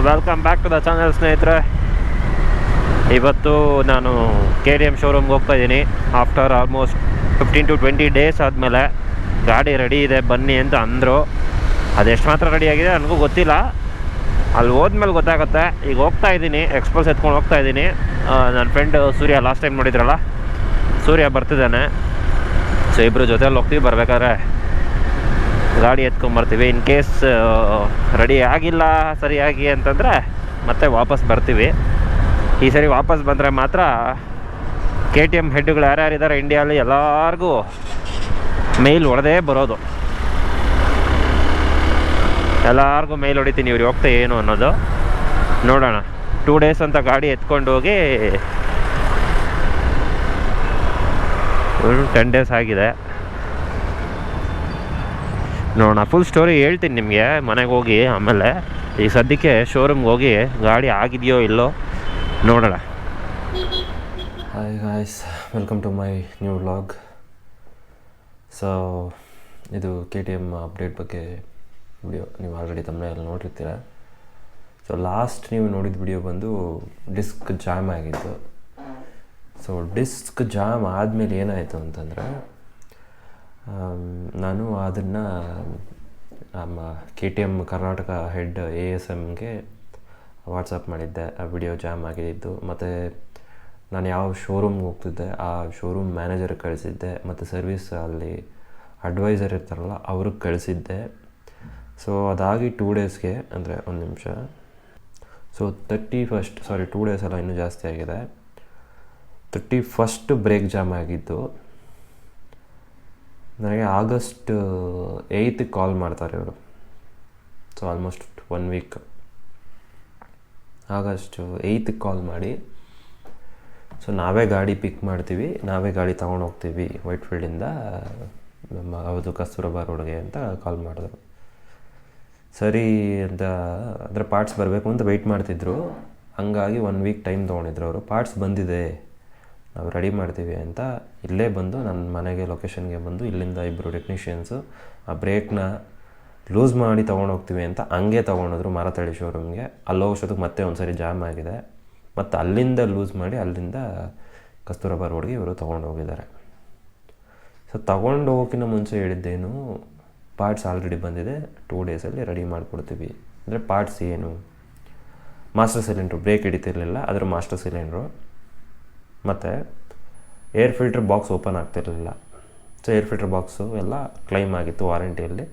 Welcome back to the channel ಸ್ನೇಹಿತರೆ. ಇವತ್ತು ನಾನು KTM ಶೋರೂಮ್ಗೆ ಹೋಗ್ತಾ ಇದ್ದೀನಿ. ಆಫ್ಟರ್ ಆಲ್ಮೋಸ್ಟ್ 15 to 20 ಡೇಸ್ ಆದಮೇಲೆ ಗಾಡಿ ರೆಡಿ ಇದೆ ಬನ್ನಿ ಅಂತ ಅಂದರು. ಅದೆಷ್ಟು ಮಾತ್ರ ರೆಡಿಯಾಗಿದೆ ನನಗೂ ಗೊತ್ತಿಲ್ಲ, ಅಲ್ಲಿ ಹೋದ್ಮೇಲೆ ಗೊತ್ತಾಗುತ್ತೆ. ಈಗ ಹೋಗ್ತಾ ಇದ್ದೀನಿ, ಎಕ್ಸ್ಪಲ್ಸ್ ಎತ್ಕೊಂಡು ಹೋಗ್ತಾ ಇದ್ದೀನಿ. ನನ್ನ ಫ್ರೆಂಡ್ ಸೂರ್ಯ, ಲಾಸ್ಟ್ ಟೈಮ್ ನೋಡಿದ್ರಲ್ಲ, ಸೂರ್ಯ ಬರ್ತಿದ್ದಾನೆ. ಸೊ ಇಬ್ಬರು ಜೊತೆಯಲ್ಲಿ ಹೋಗ್ತೀವಿ. ಬರಬೇಕಾದ್ರೆ ಗಾಡಿ ಎತ್ಕೊಂಬರ್ತೀವಿ. ಇನ್ ಕೇಸ್ ರೆಡಿ ಆಗಿಲ್ಲ ಸರಿಯಾಗಿ ಅಂತಂದರೆ ಮತ್ತೆ ವಾಪಸ್ ಬರ್ತೀವಿ. ಈ ಸರಿ ವಾಪಸ್ ಬಂದರೆ ಮಾತ್ರ KTM ಹೆಡ್ಗಳು ಯಾರ್ಯಾರಿದ್ದಾರೆ ಇಂಡಿಯಾಲಿ ಎಲ್ಲರಿಗೂ ಮೇಲ್ ಹೊಡೆದೇ ಬರೋದು. ಎಲ್ಲರಿಗೂ ಮೇಲ್ ಹೊಡಿತೀನಿ ಇವ್ರು ಹೋಗ್ತಾ ಏನು ಅನ್ನೋದು. ನೋಡೋಣ. 2 ಡೇಸ್ ಅಂತ ಗಾಡಿ ಎತ್ಕೊಂಡು ಹೋಗಿ 10 ಡೇಸ್ ಆಗಿದೆ. ನೋಡೋಣ, ಫುಲ್ ಸ್ಟೋರಿ ಹೇಳ್ತೀನಿ ನಿಮಗೆ ಮನೆಗೆ ಹೋಗಿ. ಆಮೇಲೆ ಈಗ ಸದ್ಯಕ್ಕೆ ಶೋರೂಮ್ಗೆ ಹೋಗಿ ಗಾಡಿ ಆಗಿದೆಯೋ ಇಲ್ಲೋ ನೋಡೋಣ. Hi guys, welcome to my new vlog. So ಇದು KTM ಅಪ್ಡೇಟ್ ಬಗ್ಗೆ ವಿಡಿಯೋ. ನೀವು ಆಲ್ರೆಡಿ ತಮ್ಮನೆಲ್ಲ ನೋಡಿರ್ತೀರ. ಸೊ ಲಾಸ್ಟ್ ನೀವು ನೋಡಿದ ವಿಡಿಯೋ ಬಂದು ಡಿಸ್ಕ್ ಜಾಮ್ ಆಗಿತ್ತು. ಸೊ ಡಿಸ್ಕ್ ಜಾಮ್ ಆದಮೇಲೆ ಏನಾಯಿತು ಅಂತಂದರೆ, ನಾನು ಅದನ್ನು ನಮ್ಮ KTM ಕರ್ನಾಟಕ ಹೆಡ್ ASMಗೆ ವಾಟ್ಸಪ್ ಮಾಡಿದ್ದೆ. ಆ ವಿಡಿಯೋ ಜಾಮ್ ಆಗಿದ್ದು. ಮತ್ತು ನಾನು ಯಾವ ಶೋರೂಮ್ಗೆ ಹೋಗ್ತಿದ್ದೆ ಆ ಶೋರೂಮ್ ಮ್ಯಾನೇಜರ್ಗೆ ಕಳಿಸಿದ್ದೆ, ಮತ್ತು ಸರ್ವಿಸ್ ಅಲ್ಲಿ ಅಡ್ವೈಸರ್ ಇರ್ತಾರಲ್ಲ ಅವ್ರಿಗೆ ಕಳಿಸಿದ್ದೆ. ಸೊ ಅದಾಗಿ 2 ಡೇಸ್ಗೆ, ಅಂದರೆ ಒಂದು ನಿಮಿಷ, ಸೊ 2 ಡೇಸ್ ಅಲ್ಲ, ಇನ್ನೂ ಜಾಸ್ತಿ ಆಗಿದೆ. 31st ಬ್ರೇಕ್ ಜಾಮ್ ಆಗಿದ್ದು. ನನಗೆ August 8th ಕಾಲ್ ಮಾಡ್ತಾರೆ ಇವರು. So almost 1 week. August 8th call ಮಾಡಿ, ಸೊ ನಾವೇ ಗಾಡಿ ಪಿಕ್ ಮಾಡ್ತೀವಿ, ನಾವೇ ಗಾಡಿ ತೊಗೊಂಡು ಹೋಗ್ತೀವಿ ವೈಟ್ಫೀಲ್ಡಿಂದ ನಮ್ಮ ಹೌದು ಕಸ್ತೂರಬಾ ರೋಡ್ಗೆ ಅಂತ ಕಾಲ್ ಮಾಡಿದ್ರು. ಸರಿ ಅಂತ, ಅಂದರೆ ಪಾರ್ಟ್ಸ್ ಬರಬೇಕು ಅಂತ ವೆಯ್ಟ್ ಮಾಡ್ತಿದ್ರು. ಹಂಗಾಗಿ 1 ವೀಕ್ ಟೈಮ್ ತೊಗೊಂಡಿದ್ರು ಅವರು. ಪಾರ್ಟ್ಸ್ ಬಂದಿದೆ, ನಾವು ರೆಡಿ ಮಾಡ್ತೀವಿ ಅಂತ ಇಲ್ಲೇ ಬಂದು ನನ್ನ ಮನೆಗೆ ಲೊಕೇಶನ್ಗೆ ಬಂದು ಇಲ್ಲಿಂದ ಇಬ್ಬರು ಟೆಕ್ನಿಷಿಯನ್ಸು ಆ ಬ್ರೇಕ್ನ ಲೂಸ್ ಮಾಡಿ ತೊಗೊಂಡೋಗ್ತೀವಿ ಅಂತ ಹಂಗೆ ತೊಗೊಂಡೋದ್ರು ಮಾರತಳ್ಳಿ ಶೋರೂಮ್ಗೆ. ಅಲ್ಲಿ ಹೋಗೋಷ್ಟೊತ್ತಿಗೆ ಮತ್ತೆ ಒಂದು ಸರಿ ಜಾಮ್ ಆಗಿದೆ. ಮತ್ತು ಅಲ್ಲಿಂದ ಲೂಸ್ ಮಾಡಿ ಅಲ್ಲಿಂದ ಕಸ್ತೂರಬಾ ರೋಡ್ಗೆ ಇವರು ತೊಗೊಂಡೋಗಿದ್ದಾರೆ. ಸೊ ತೊಗೊಂಡು ಹೋಗೋಕ್ಕಿಂತ ಮುಂಚೆ ಹೇಳಿದ್ದೇನು, ಪಾರ್ಟ್ಸ್ ಆಲ್ರೆಡಿ ಬಂದಿದೆ, 2 ಡೇಸಲ್ಲಿ ರೆಡಿ ಮಾಡಿಕೊಡ್ತೀವಿ. ಅಂದರೆ ಪಾರ್ಟ್ಸ್ ಏನು, ಮಾಸ್ಟರ್ ಸಿಲಿಂಡ್ರು, ಬ್ರೇಕ್ ಹಿಡಿತಿರಲಿಲ್ಲ, ಅದರ ಮಾಸ್ಟರ್ ಸಿಲಿಂಡ್ರು, ಮತ್ತು ಏರ್ ಫಿಲ್ಟ್ರ್ ಬಾಕ್ಸ್ ಓಪನ್ ಆಗ್ತಿರಲಿಲ್ಲ. ಸೊ ಏರ್ ಫಿಲ್ಟ್ರ್ ಬಾಕ್ಸು ಎಲ್ಲ ಕ್ಲೈಮ್ ಆಗಿತ್ತು ವಾರಂಟಿಯಲ್ಲಿ,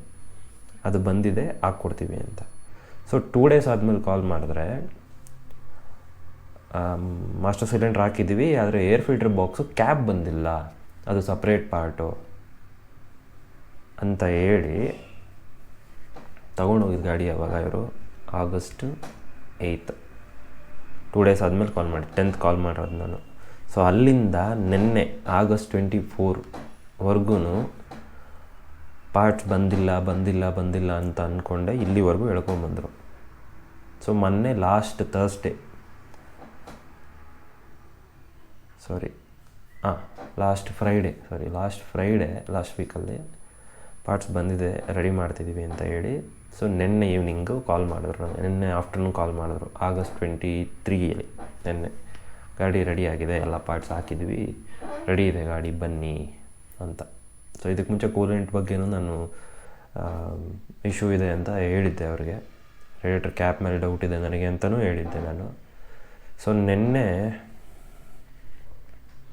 ಅದು ಬಂದಿದೆ, ಹಾಕ್ಕೊಡ್ತೀವಿ ಅಂತ. ಸೊ 2 ಡೇಸ್ ಆದಮೇಲೆ ಕಾಲ್ ಮಾಡಿದ್ರೆ, ಮಾಸ್ಟರ್ ಸಿಲಿಂಡ್ರ್ ಹಾಕಿದ್ದೀವಿ, ಆದರೆ ಏರ್ ಫಿಲ್ಟ್ರ್ ಬಾಕ್ಸು ಕ್ಯಾಪ್ ಬಂದಿಲ್ಲ, ಅದು ಸಪ್ರೇಟ್ ಪಾರ್ಟು ಅಂತ ಹೇಳಿ ತೊಗೊಂಡೋಗಿದ್ದು ಗಾಡಿ. ಯಾವಾಗ ಇವರು August 8th, 2 ಡೇಸ್ ಆದಮೇಲೆ ಕಾಲ್ ಮಾಡಿ, 10th ಕಾಲ್ ಮಾಡಿರೋದು ನಾನು. ಸೊ ಅಲ್ಲಿಂದ ನಿನ್ನೆ August 24ವರೆಗೂ ಪಾರ್ಟ್ಸ್ ಬಂದಿಲ್ಲ ಅಂತ ಅಂದ್ಕೊಂಡೆ ಇಲ್ಲಿವರೆಗೂ ಹೇಳ್ಕೊಂಬಂದರು. ಸೊ ಮೊನ್ನೆ ಲಾಸ್ಟ್ ಫ್ರೈಡೇ ಲಾಸ್ಟ್ ವೀಕಲ್ಲಿ ಪಾರ್ಟ್ಸ್ ಬಂದಿದೆ, ರೆಡಿ ಮಾಡ್ತಿದ್ದೀವಿ ಅಂತ ಹೇಳಿ. ಸೊ ನಿನ್ನೆ ಈವ್ನಿಂಗು ಕಾಲ್ ಮಾಡಿದ್ರು, ನಿನ್ನೆ ಆಫ್ಟರ್ನೂನ್ ಕಾಲ್ ಮಾಡಿದ್ರು. August 23 ನಿನ್ನೆ ಗಾಡಿ ರೆಡಿ ಆಗಿದೆ, ಎಲ್ಲ ಪಾರ್ಟ್ಸ್ ಹಾಕಿದ್ವಿ, ರೆಡಿ ಇದೆ ಗಾಡಿ, ಬನ್ನಿ ಅಂತ. ಸೊ ಇದಕ್ಕೆ ಮುಂಚೆ ಕೂಲೆಂಟ್ ಬಗ್ಗೆನೂ ನಾನು ಇಶ್ಯೂ ಇದೆ ಅಂತ ಹೇಳಿದ್ದೆ ಅವ್ರಿಗೆ. ರೇಡಿಯೇಟರ್ ಕ್ಯಾಪ್ ಮೇಲೆ ಡೌಟ್ ಇದೆ ನನಗೆ ಅಂತಲೂ ಹೇಳಿದ್ದೆ ನಾನು. ಸೊ ನಿನ್ನೆ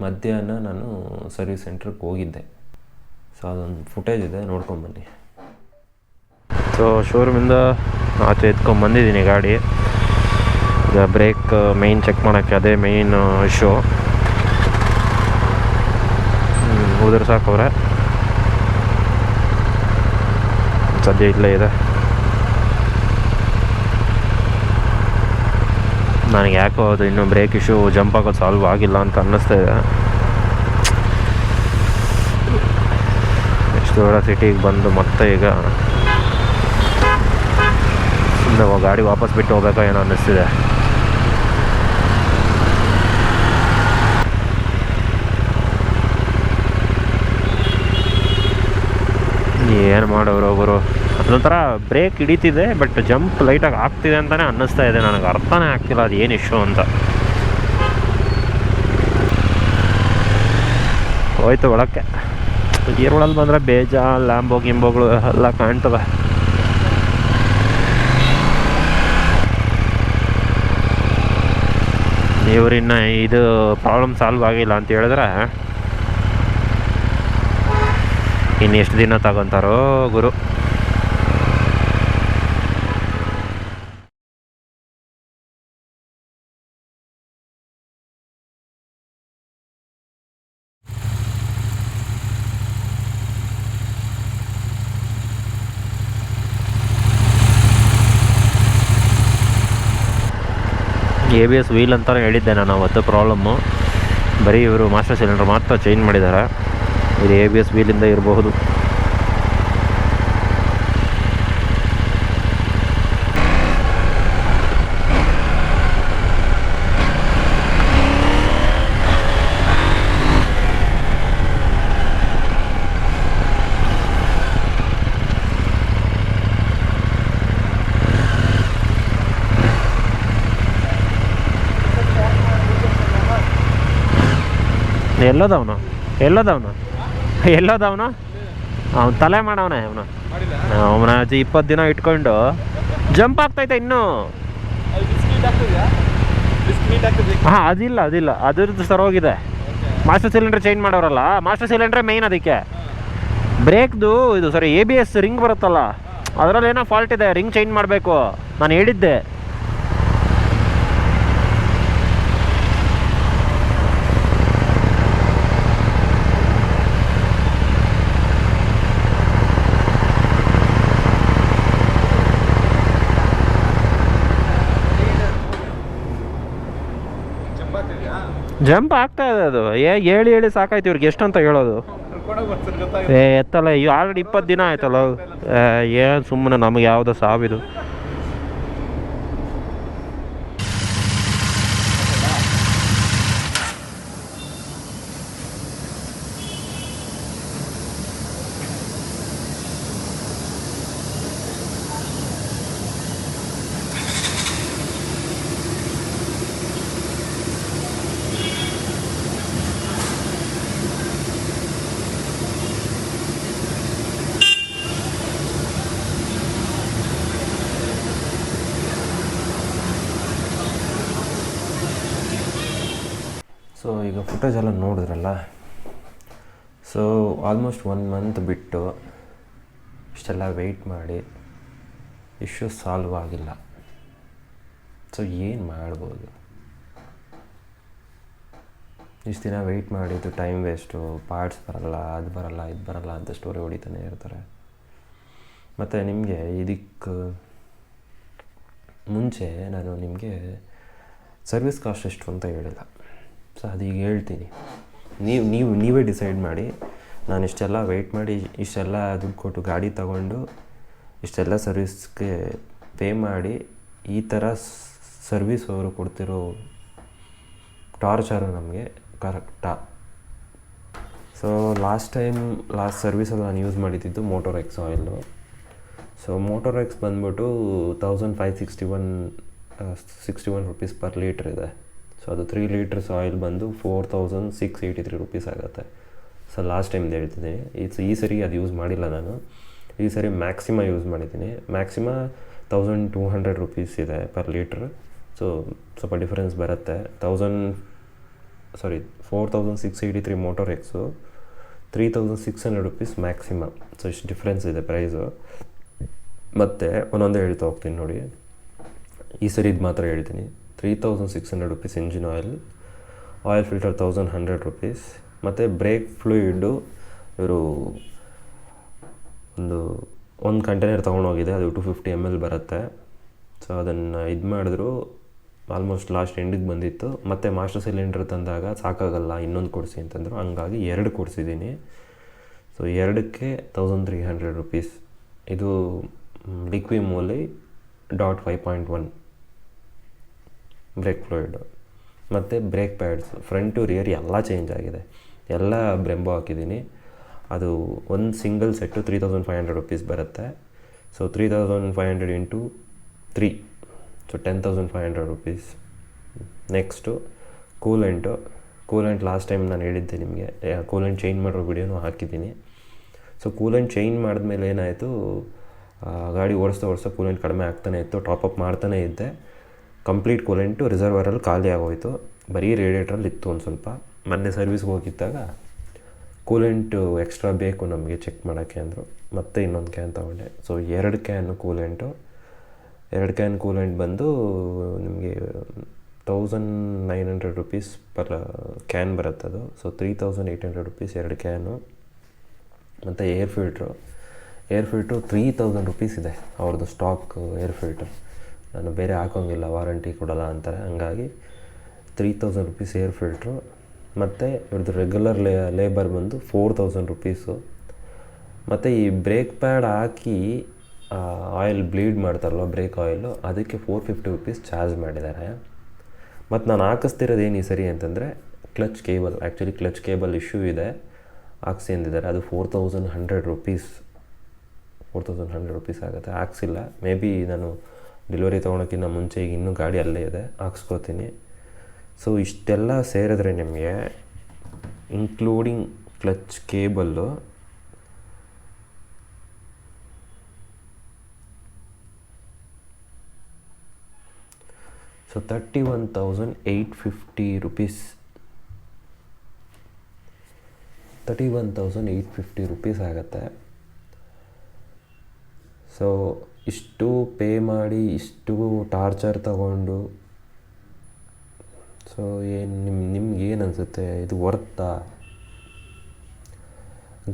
ಮಧ್ಯಾಹ್ನ ನಾನು ಸರ್ವಿಸ್ ಸೆಂಟ್ರಿಗೆ ಹೋಗಿದ್ದೆ. ಸೊ ಅದೊಂದು ಫುಟೇಜ್ ಇದೆ, ನೋಡ್ಕೊಂಬನ್ನಿ. ಸೊ ಶೋರೂಮಿಂದ ಆಚೆ ಎತ್ಕೊಂಬಂದಿದ್ದೀನಿ ಗಾಡಿ. ಈಗ ಬ್ರೇಕ್ ಮೇಯ್ನ್ ಚೆಕ್ ಮಾಡೋಕ್ಕೆ, ಅದೇ ಮೇಯ್ನ್ ಇಶ್ಯೂ. ಉದುರ್ಸಾಕವ್ರೆ, ಸದ್ಯ ಇಲ್ಲೇ ಇದೆ. ನನಗೆ ಯಾಕೋ ಅದು ಇನ್ನೂ ಬ್ರೇಕ್ ಇಶ್ಯೂ ಜಂಪ್ ಆಗೋದು ಸಾಲ್ವ್ ಆಗಿಲ್ಲ ಅಂತ ಅನ್ನಿಸ್ತಾ ಇದೆ. ಎಷ್ಟು ದೊಡ್ಡ ಸಿಟಿಗೆ ಬಂದು ಮತ್ತೆ ಈಗ ಸುಮ್ಮನೆ ಗಾಡಿ ವಾಪಸ್ ಬಿಟ್ಟು ಹೋಗ್ಬೇಕಾ ಏನೋ ಅನ್ನಿಸ್ತಿದೆ. ಏನು ಮಾಡೋರು ಒಬ್ಬರು ಅದೊಂಥರ ಬ್ರೇಕ್ ಹಿಡಿತಿದೆ, ಬಟ್ ಜಂಪ್ ಲೈಟಾಗಿ ಆಗ್ತಿದೆ ಅಂತಲೇ ಅನ್ನಿಸ್ತಾ ಇದೆ. ನನಗೆ ಅರ್ಥನೇ ಆಗ್ತಿಲ್ಲ ಅದು ಏನು ಇಶ್ಯೂ ಅಂತ. ಹೋಯ್ತು ಒಳಕ್ಕೆ. ಈರುಳಲ್ಲಿ ಬಂದರೆ ಬೇಜಾನ್ ಲ್ಯಾಂಬೋ ಗಿಂಬೋಗಳು ಎಲ್ಲ ಕಾಣ್ತವೆ. ಇವ್ರಿನ್ನ ಇದು ಪ್ರಾಬ್ಲಮ್ ಸಾಲ್ವ್ ಆಗಿಲ್ಲ ಅಂತ ಹೇಳಿದ್ರೆ ಇನ್ನು ಎಷ್ಟು ದಿನ ತಗೊತಾರೋ ಗುರು. ABS ವೀಲ್ ಅಂತಲೇ ಹೇಳಿದ್ದೆ ನಾನು ಅವತ್ತು. ಪ್ರಾಬ್ಲಮ್ಮು ಬರೀ ಇವರು ಮಾಸ್ಟರ್ ಸಿಲಿಂಡರ್ ಮಾತ್ರ ಚೇಂಜ್ ಮಾಡಿದ್ದಾರೆ. ಇದು ABS ವೀಲಿಂದ ಇರಬಹುದು. ಎಲ್ಲೋದವನು ಅವ್ನು ತಲೆ ಮಾಡವನೆ. ಅವನ 20 ದಿನ ಇಟ್ಕೊಂಡು ಜಂಪ್ ಆಗ್ತೈತೆ ಇನ್ನೂ. ಹಾಂ, ಅದಿಲ್ಲ ಅದ್ರದ್ದು ಸರೋಗಿದೆ. ಮಾಸ್ಟರ್ ಸಿಲಿಂಡರ್ ಚೇಂಜ್ ಮಾಡೋರಲ್ಲ, ಮಾಸ್ಟರ್ ಸಿಲಿಂಡ್ರೇ ಮೇಯ್ನ್. ಅದಕ್ಕೆ ಬ್ರೇಕ್ದು ಇದು ABS ರಿಂಗ್ ಬರುತ್ತಲ್ಲ, ಅದರಲ್ಲಿ ಏನೋ ಫಾಲ್ಟ್ ಇದೆ, ರಿಂಗ್ ಚೇಂಜ್ ಮಾಡಬೇಕು. ನಾನು ಹೇಳಿದ್ದೆ. ಜಂಪ್ ಆಗ್ತಾ ಇದೆ. ಅದು ಹೇಳಿ ಸಾಕಾಯ್ತು ಇವ್ರಿಗೆ. ಎಷ್ಟು ಅಂತ ಹೇಳೋದು? ಎತ್ತಲ್ಲ, ಆಲ್ರೆಡಿ 20 ದಿನ ಆಯ್ತಲ್ಲ. ಏನು ಸುಮ್ಮನೆ ನಮಗೆ ಯಾವುದೋ ಸಾವಿದು. ಸೊ ಈಗ ಫುಟೇಜ್ ಎಲ್ಲ ನೋಡಿದ್ರಲ್ಲ. ಸೊ ಆಲ್ಮೋಸ್ಟ್ 1 ಮಂತ್ ಬಿಟ್ಟು ಇಷ್ಟೆಲ್ಲ ವೆಯ್ಟ್ ಮಾಡಿ ಇಶ್ಯೂ ಸಾಲ್ವ್ ಆಗಿಲ್ಲ. ಸೊ ಏನು ಮಾಡ್ಬೋದು? ಇಷ್ಟು ದಿನ ವೆಯ್ಟ್ ಮಾಡಿದ್ದು ಟೈಮ್ ವೇಸ್ಟು. ಪಾರ್ಟ್ಸ್ ಬರಲ್ಲ, ಅದು ಬರಲ್ಲ, ಇದು ಬರಲ್ಲ ಅಂತ ಸ್ಟೋರಿ ಹೊಡಿತಾನೆ ಇರ್ತಾರೆ. ಮತ್ತು ನಿಮಗೆ ಇದಕ್ಕೆ ಮುಂಚೆ ನಾನು ನಿಮಗೆ ಸರ್ವಿಸ್ ಕಾಸ್ಟ್ ಎಷ್ಟು ಅಂತ ಹೇಳಿಲ್ಲ. ಸೊ ಅದೀಗ ಹೇಳ್ತೀನಿ. ನೀವೇ ಡಿಸೈಡ್ ಮಾಡಿ. ನಾನು ಇಷ್ಟೆಲ್ಲ ವೆಯ್ಟ್ ಮಾಡಿ, ಇಷ್ಟೆಲ್ಲ ದುಡ್ಡು ಕೊಟ್ಟು ಗಾಡಿ ತಗೊಂಡು, ಇಷ್ಟೆಲ್ಲ ಸರ್ವಿಸ್ಗೆ ಪೇ ಮಾಡಿ, ಈ ಥರ ಸರ್ವಿಸ್ ಅವರು ಕೊಡ್ತಿರೋ ಟಾರ್ಚರು ನಮಗೆ ಕರೆಕ್ಟಾ? ಸೊ ಲಾಸ್ಟ್ ಸರ್ವಿಸಲ್ಲಿ ನಾನು ಯೂಸ್ ಮಾಡಿದ್ದು motor X oil. So motor X ಬಂದ್ಬಿಟ್ಟು 1561 ರುಪೀಸ್ ಪರ್ ಲೀಟ್ರ್ ಇದೆ. ಸೊ ಅದು 3 ಲೀಟರ್ಸ್ ಆಯಿಲ್ ಬಂದು 4683 ರುಪೀಸ್ ಆಗುತ್ತೆ. ಸೊ ಲಾಸ್ಟ್ ಟೈಮ್ದು ಹೇಳ್ತೀನಿ. ಈ ಸರಿ ಅದು ಯೂಸ್ ಮಾಡಿಲ್ಲ ನಾನು. ಈ ಸರಿ ಮ್ಯಾಕ್ಸಿಮ ಯೂಸ್ ಮಾಡಿದ್ದೀನಿ. ಮ್ಯಾಕ್ಸಿಮ 1200 ರುಪೀಸ್ ಇದೆ ಪರ್ ಲೀಟ್ರ್. ಸೊ ಸ್ವಲ್ಪ ಡಿಫ್ರೆನ್ಸ್ ಬರುತ್ತೆ. 4683 ಮೋಟರ್ ಎಕ್ಸು, 3600 ರುಪೀಸ್ ಮ್ಯಾಕ್ಸಿಮ. ಸೊ ಇಷ್ಟು ಡಿಫ್ರೆನ್ಸ್ ಇದೆ ಪ್ರೈಸು. ಮತ್ತು ಒಂದೊಂದೇ ಹೇಳ್ತಾ ಹೋಗ್ತೀನಿ ನೋಡಿ. ಈ ಸರಿ ಇದು ಮಾತ್ರ ಹೇಳ್ತೀನಿ. 3600 rupees engine oil filter 1100 rupees. ಮತ್ತು ಬ್ರೇಕ್ ಫ್ಲೂಯಿಡ್ಡು ಇವರು ಒಂದು ಕಂಟೈನರ್ ತೊಗೊಂಡೋಗಿದೆ. ಅದು 250 ml ಬರುತ್ತೆ. ಸೊ ಅದನ್ನು ಇದು ಮಾಡಿದ್ರು. ಆಲ್ಮೋಸ್ಟ್ ಲಾಸ್ಟ್ ಎಂಡಿಗೆ ಬಂದಿತ್ತು. ಮತ್ತು ಮಾಸ್ಟರ್ ಸಿಲಿಂಡರ್ ತಂದಾಗ ಸಾಕಾಗಲ್ಲ, ಇನ್ನೊಂದು ಕೊಡಿಸಿ ಅಂತಂದರು. ಹಂಗಾಗಿ 2 ಕೊಡಿಸಿದ್ದೀನಿ. So 2ಕ್ಕೆ 1300 rupees. ಇದು ಲಿಕ್ವಿ ಮೂಲಿ .5.1 ಬ್ರೇಕ್ ಫ್ಲೂಯಿಡ್. ಮತ್ತು brake pads front to rear ಎಲ್ಲ ಚೇಂಜ್ ಆಗಿದೆ. ಎಲ್ಲ ಬ್ರೆಂಬೋ ಹಾಕಿದ್ದೀನಿ. ಅದು ಒಂದು ಸಿಂಗಲ್ ಸೆಟ್ಟು 3500 ರುಪೀಸ್ ಬರುತ್ತೆ. So 3500 into 3, so 10,500 rupees. Next coolant last time ನಾನು ಹೇಳಿದ್ದೆ ನಿಮಗೆ, ಕೂಲೆಂಟ್ ಚೇಂಜ್ ಮಾಡಿರೋ ವಿಡಿಯೋನೂ ಹಾಕಿದ್ದೀನಿ. ಸೊ ಕೂಲೆಂಟ್ ಚೇಂಜ್ ಮಾಡಿದ್ಮೇಲೆ ಏನಾಯಿತು, ಗಾಡಿ ಓಡಿಸ್ತಾ ಕೂಲೆಂಟ್ ಕಡಿಮೆ ಆಗ್ತಾನೆ ಇತ್ತು, ಟಾಪಪ್ ಮಾಡ್ತಾನೆ ಇದ್ದೆ. ಕಂಪ್ಲೀಟ್ ಕೂಲೆಂಟು ರಿಸರ್ವರಲ್ಲಿ ಖಾಲಿ ಆಗೋಯಿತು, ಬರೀ ರೇಡಿಯೇಟ್ರಲ್ಲಿ ಇತ್ತು ಒಂದು ಸ್ವಲ್ಪ. ಮೊನ್ನೆ ಸರ್ವಿಸ್ಗೆ ಹೋಗಿದ್ದಾಗ ಕೂಲೆಂಟು ಎಕ್ಸ್ಟ್ರಾ ಬೇಕು ನಮಗೆ ಚೆಕ್ ಮಾಡೋಕ್ಕೆ ಅಂದರು, ಮತ್ತೆ ಇನ್ನೊಂದು ಕ್ಯಾನ್ ತೊಗೊಂಡೆ. ಸೊ 2 ಕ್ಯಾನ್ ಕೂಲೆಂಟ್ ಬಂದು ನಿಮಗೆ 1,900 ರುಪೀಸ್ ಪರ್ ಕ್ಯಾನ್ ಬರುತ್ತೆ ಅದು. So 3,800 rupees 2 can. ಮತ್ತು ಏರ್ ಫಿಲ್ಟ್ರು 3,000 ರುಪೀಸ್ ಇದೆ ಅವ್ರದ್ದು ಸ್ಟಾಕ್ ಏರ್ ಫಿಲ್ಟ್ರ್. ನಾನು ಬೇರೆ ಹಾಕೋಂಗಿಲ್ಲ, ವಾರಂಟಿ ಕೊಡೋಲ್ಲ ಅಂತಾರೆ, ಹಂಗಾಗಿ 3,000 ರುಪೀಸ್ ಏರ್ ಫಿಲ್ಟ್ರು. ಮತ್ತು ಇವ್ರದ್ದು ರೆಗ್ಯುಲರ್ ಲೇಬರ್ ಬಂದು 4,000 ರುಪೀಸು. ಮತ್ತು ಈ ಬ್ರೇಕ್ ಪ್ಯಾಡ್ ಹಾಕಿ ಆಯಿಲ್ ಬ್ಲೀಡ್ ಮಾಡ್ತಾರಲ್ಲ ಬ್ರೇಕ್ ಆಯಿಲು, ಅದಕ್ಕೆ 450 ರುಪೀಸ್ ಚಾರ್ಜ್ ಮಾಡಿದ್ದಾರೆ. ಮತ್ತು ನಾನು ಹಾಕಿಸ್ತಿರೋದು ಏನು ಈ ಸರಿ ಅಂತಂದರೆ ಕ್ಲಚ್ ಕೇಬಲ್ ಇಶ್ಯೂ ಇದೆ, ಹಾಕ್ಸಿ ಅಂದಿದ್ದಾರೆ. ಅದು 4,100 ರುಪೀಸ್ ಆಗುತ್ತೆ. ಹಾಕ್ಸಿಲ್ಲ, ಮೇ ಬಿ ನಾನು ಡೆಲಿವರಿ ತೊಗೊಳೋಕ್ಕಿಂತ ಮುಂಚೆ ಈಗ ಇನ್ನೂ ಗಾಡಿ ಅಲ್ಲೇ ಇದೆ, ಹಾಕ್ಸ್ಕೊತೀನಿ. ಸೊ ಇಷ್ಟೆಲ್ಲ ಸೇರಿದ್ರೆ ನಿಮಗೆ including clutch cable so 31,850 rupees. 31,850 rupees ಆಗುತ್ತೆ. ಸೊ ಇಷ್ಟು ಪೇ ಮಾಡಿ, ಇಷ್ಟು ಟಾರ್ಚರ್ ತಗೊಂಡು, ಸೊ ನಿಮ್ಗೆ ಏನು ಅನಿಸುತ್ತೆ, ಇದು ವರ್ತಾ?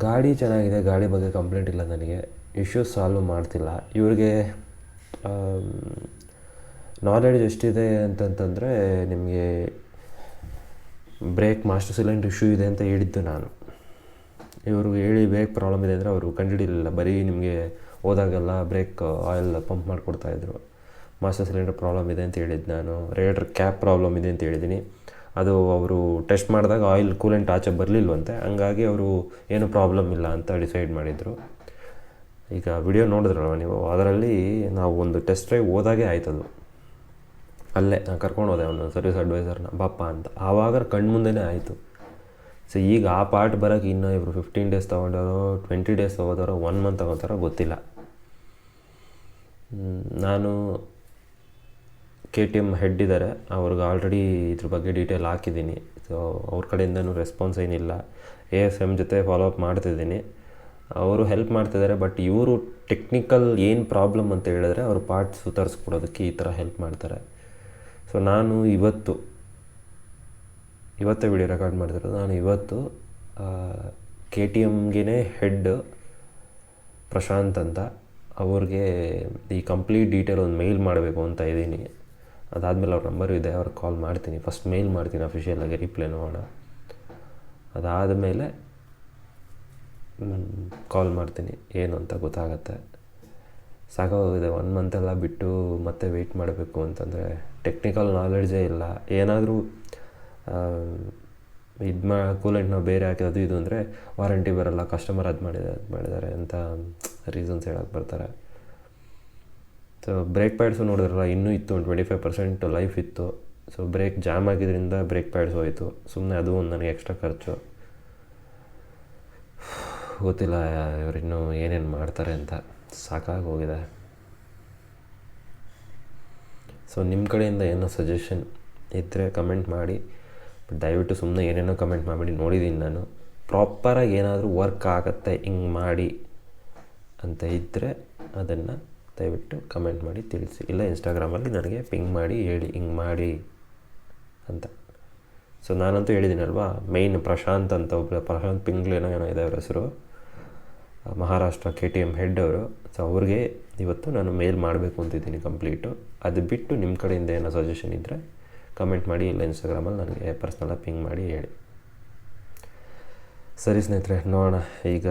ಗಾಡಿ ಚೆನ್ನಾಗಿದೆ, ಗಾಡಿ ಬಗ್ಗೆ ಕಂಪ್ಲೇಂಟ್ ಇಲ್ಲ ನನಗೆ, ಇಶ್ಯೂಸ್ ಸಾಲ್ವ್ ಮಾಡ್ತಿಲ್ಲ. ಇವ್ರಿಗೆ ನಾಲೆಡ್ಜ್ ಎಷ್ಟಿದೆ ಅಂತಂತಂದರೆ, ನಿಮಗೆ ಬ್ರೇಕ್ ಮಾಸ್ಟರ್ ಸಿಲಿಂಡರ್ ಇಶ್ಯೂ ಇದೆ ಅಂತ ಹೇಳಿದ್ದು ನಾನು. ಇವರು ಹೇಳಿ ಬ್ರೇಕ್ ಪ್ರಾಬ್ಲಮ್ ಇದೆ ಅಂದರೆ ಅವರು ಕಂಡುಹಿಡಿಯಲಿಲ್ಲ, ಬರೀ ನಿಮಗೆ ಹೋದಾಗೆಲ್ಲ ಬ್ರೇಕ್ ಆಯಿಲ್ ಪಂಪ್ ಮಾಡಿಕೊಡ್ತಾಯಿದ್ರು. ಮಾಸ್ಟರ್ ಸಿಲಿಂಡರ್ ಪ್ರಾಬ್ಲಮ್ ಇದೆ ಅಂತ ಹೇಳಿದ್ದು ನಾನು. ರೇಡಿಯೇಟರ್ ಕ್ಯಾಪ್ ಪ್ರಾಬ್ಲಮ್ ಇದೆ ಅಂತ ಹೇಳಿದ್ದೀನಿ. ಅದು ಅವರು ಟೆಸ್ಟ್ ಮಾಡಿದಾಗ ಆಯಿಲ್ ಕೂಲೆಂಟ್ ಆಚೆ ಬರಲಿಲ್ವಂತೆ, ಹಂಗಾಗಿ ಅವರು ಏನು ಪ್ರಾಬ್ಲಮ್ ಇಲ್ಲ ಅಂತ ಡಿಸೈಡ್ ಮಾಡಿದರು. ಈಗ ವಿಡಿಯೋ ನೋಡಿದ್ರಲ್ವ ನೀವು, ಅದರಲ್ಲಿ ನಾವು ಒಂದು ಟೆಸ್ಟ್ ಡ್ರೈವ್ ಹೋದಾಗೆ ಆಯ್ತದು. ಅಲ್ಲೇ ನಾನು ಕರ್ಕೊಂಡು ಹೋದೆ ಅವನು ಸರ್ವಿಸ್ ಅಡ್ವೈಸರ್ನ, ಬಾಪ್ಪ ಅಂತ. ಆವಾಗ ಕಣ್ಮುಂದೆನೇ ಆಯಿತು. ಸೊ ಈಗ ಆ ಪಾರ್ಟ್ ಬರೋಕ್ಕೆ ಇನ್ನೂ ಇವರು 15 ಡೇಸ್ ತೊಗೊಂಡಾರೋ 20 ಡೇಸ್ ತೊಗೋತಾರೋ 1 ಮಂತ್ ತೊಗೋತಾರೋ ಗೊತ್ತಿಲ್ಲ. ನಾನು KTM ಹೆಡ್ ಇದ್ದಾರೆ, ಅವ್ರಿಗೆ ಆಲ್ರೆಡಿ ಇದ್ರ ಬಗ್ಗೆ ಡೀಟೇಲ್ ಹಾಕಿದ್ದೀನಿ. ಸೊ ಅವ್ರ ಕಡೆಯಿಂದನೂ ರೆಸ್ಪಾನ್ಸ್ ಏನಿಲ್ಲ. ASM ಜೊತೆ ಫಾಲೋಅಪ್ ಮಾಡ್ತಿದ್ದೀನಿ, ಅವರು ಹೆಲ್ಪ್ ಮಾಡ್ತಿದ್ದಾರೆ. ಬಟ್ ಇವರು ಟೆಕ್ನಿಕಲ್ ಏನು ಪ್ರಾಬ್ಲಮ್ ಅಂತ ಹೇಳಿದ್ರೆ ಅವರು ಪಾರ್ಟ್ಸ್ ತರಿಸ್ಕೊಡೋದಕ್ಕೆ ಈ ಥರ ಹೆಲ್ಪ್ ಮಾಡ್ತಾರೆ. ಸೊ ನಾನು ಇವತ್ತೇ ವಿಡಿಯೋ ರೆಕಾರ್ಡ್ ಮಾಡ್ತಿರೋದು. ನಾನು ಇವತ್ತು KTMಗೆ ಹೆಡ್ ಪ್ರಶಾಂತ್ ಅಂತ, ಅವ್ರಿಗೆ ಈ ಕಂಪ್ಲೀಟ್ ಡೀಟೇಲ್ ಒಂದು ಮೇಲ್ ಮಾಡಬೇಕು ಅಂತ ಇದ್ದೀನಿ. ಅದಾದಮೇಲೆ ಅವ್ರ ನಂಬರು ಇದೆ, ಅವ್ರಿಗೆ ಕಾಲ್ ಮಾಡ್ತೀನಿ. ಫಸ್ಟ್ ಮೇಲ್ ಮಾಡ್ತೀನಿ ಅಫಿಷಿಯಲಾಗಿ, ರಿಪ್ಲೈ ನೋಡೋಣ. ಅದಾದಮೇಲೆ ಕಾಲ್ ಮಾಡ್ತೀನಿ, ಏನು ಅಂತ ಗೊತ್ತಾಗತ್ತೆ. ಸಾಕಾಗೋಗಿದೆ 1 ಮಂತೆಲ್ಲ ಬಿಟ್ಟು ಮತ್ತೆ ವೆಯ್ಟ್ ಮಾಡಬೇಕು ಅಂತಂದರೆ. ಟೆಕ್ನಿಕಲ್ ನಾಲೆಡ್ಜೇ ಇಲ್ಲ. ಏನಾದರೂ ಕೂಲೆಂಟ್ ನಾವು ಬೇರೆ ಹಾಕಿದ್ದು ಇದು ಅಂದರೆ ವಾರಂಟಿ ಬರೋಲ್ಲ, ಕಸ್ಟಮರ್ ಅದು ಮಾಡಿದ್ದಾರೆ ಅಂತ ರೀಸನ್ಸ್ ಹೇಳೋಕ್ಕೆ ಬರ್ತಾರೆ. ಸೊ ಬ್ರೇಕ್ ಪ್ಯಾಡ್ಸು ನೋಡಿದ್ರಲ್ಲ, ಇನ್ನೂ ಇತ್ತು, 25% ಲೈಫ್ ಇತ್ತು. ಸೊ ಬ್ರೇಕ್ ಜಾಮ್ ಆಗಿದ್ದರಿಂದ ಬ್ರೇಕ್ ಪ್ಯಾಡ್ಸ್ ಹೋಯಿತು. ಸುಮ್ಮನೆ ಅದು ಒಂದು ನನಗೆ ಎಕ್ಸ್ಟ್ರಾ ಖರ್ಚು. ಗೊತ್ತಿಲ್ಲ ಇವರಿನ್ನೂ ಏನೇನು ಮಾಡ್ತಾರೆ ಅಂತ, ಸಾಕಾಗೋಗಿದೆ. ಸೊ ನಿಮ್ಮ ಕಡೆಯಿಂದ ಏನೋ ಸಜೆಷನ್ ಇದ್ದರೆ ಕಮೆಂಟ್ ಮಾಡಿ. ಬಟ್ ದಯವಿಟ್ಟು ಸುಮ್ಮನೆ ಏನೇನೋ ಕಮೆಂಟ್ ಮಾಡಿಬಿಡಿ. ನೋಡಿದ್ದೀನಿ ನಾನು, ಪ್ರಾಪರಾಗಿ ಏನಾದರೂ ವರ್ಕ್ ಆಗುತ್ತೆ ಹಿಂಗೆ ಮಾಡಿ ಅಂತ ಇದ್ದರೆ ಅದನ್ನು ದಯವಿಟ್ಟು ಕಮೆಂಟ್ ಮಾಡಿ ತಿಳಿಸಿ. ಇಲ್ಲ ಇನ್ಸ್ಟಾಗ್ರಾಮಲ್ಲಿ ನನಗೆ ಪಿಂಗ್ ಮಾಡಿ ಹೇಳಿ ಹಿಂಗೆ ಮಾಡಿ ಅಂತ. ಸೊ ನಾನಂತೂ ಹೇಳಿದ್ದೀನಲ್ವಾ, ಮೇಯ್ನ್ ಪ್ರಶಾಂತ್ ಅಂತ ಪ್ರಶಾಂತ್ ಪಿಂಗ್ಲೇನೋ ಏನೋ ಇದೆ ಅವ್ರ ಹೆಸರು, ಮಹಾರಾಷ್ಟ್ರ KTM ಹೆಡ್ ಅವರು. ಸೊ ಅವ್ರಿಗೆ ಇವತ್ತು ನಾನು ಮೇಲ್ ಮಾಡಬೇಕು ಅಂತಿದ್ದೀನಿ ಕಂಪ್ಲೀಟು. ಅದು ಬಿಟ್ಟು ನಿಮ್ಮ ಕಡೆಯಿಂದ ಏನೋ ಸಜೆಷನ್ ಇದ್ದರೆ ಕಮೆಂಟ್ ಮಾಡಿ, ಇಲ್ಲ ಇನ್ಸ್ಟಾಗ್ರಾಮಲ್ಲಿ ನನಗೆ ಪರ್ಸ್ನಲಾಗಿ ಪಿಂಗ್ ಮಾಡಿ ಹೇಳಿ. ಸರಿ ಸ್ನೇಹಿತರೆ, ನೋಡೋಣ. ಈಗ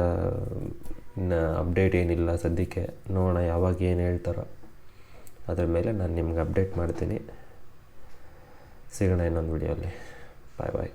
ಇನ್ನು ಅಪ್ಡೇಟ್ ಏನಿಲ್ಲ ಸದ್ಯಕ್ಕೆ, ನೋಡೋಣ ಯಾವಾಗ ಏನು ಹೇಳ್ತಾರೋ ಅದ್ರ ಮೇಲೆ ನಾನು ನಿಮ್ಗೆ ಅಪ್ಡೇಟ್ ಮಾಡ್ತೀನಿ. ಸಿಗೋಣ ಇನ್ನೊಂದು ವಿಡಿಯೋಲ್ಲಿ. ಬಾಯ್ ಬಾಯ್.